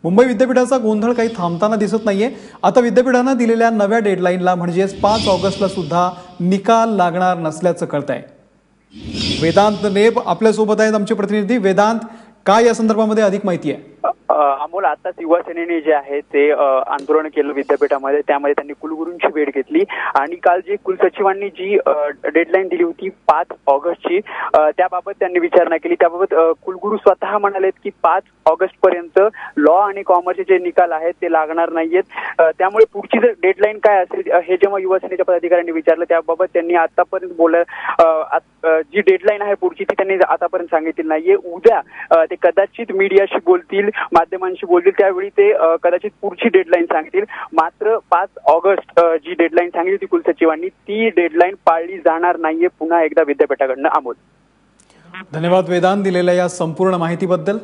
मुंबई विद्यापीठाचा गोंधळ काही थांबताना दिसत नाहीये। आता विद्यापीठाने दिलेल्या नव्या डेडलाईनला म्हणजेच 5 ऑगस्टला सुद्धा निकाल लागणार नसल्याचं कळतंय। वेदांत नेब आपल्या सोबत आहेत, आमचे प्रतिनिधी। वेदांत, काय या संदर्भामध्ये अधिक माहिती आहे? अमोल, आता शिवसेनेने जे आहे ते आंदोलन केलं विद्यापीठामध्ये, त्यामध्ये त्यांनी कुलगुरूंची भेट घेतली आणि काल जी कुलसचिवांनी जी डेडलाईन दिली होती 5 ऑगस्टची, त्याबाबत त्यांनी विचारणा केली। त्याबाबत कुलगुरू स्वतः म्हणालेत की 5 ऑगस्ट पर्यंत लॉ आणि कॉमर्सचे जे निकाल आहेत ते लागणार नाहीयेत। त्यामुळे पुढची जर डेडलाईन काय असेल हे जेव्हा युवासेनेच्या पदाधिकाऱ्यांनी विचारलं, त्याबाबत त्यांनी आतापर्यंत जी डेडलाईन आहे पुढची ती त्यांनी आतापर्यंत सांगितली नाहीये। उद्या ते कदाचित मीडियाशी बोलतील, माध्यमांशी बोलतील, त्यावेळी ते कदाचित पुढची डेडलाईन सांगतील। मात्र 5 ऑगस्ट जी डेडलाईन सांगितली होती कुलसचिवांनी, ती डेडलाईन पाळली जाणार नाहीये पुन्हा एकदा विद्यापीठाकडनं। अमोल, धन्यवाद वेदांत दिलेल्या या संपूर्ण माहितीबद्दल।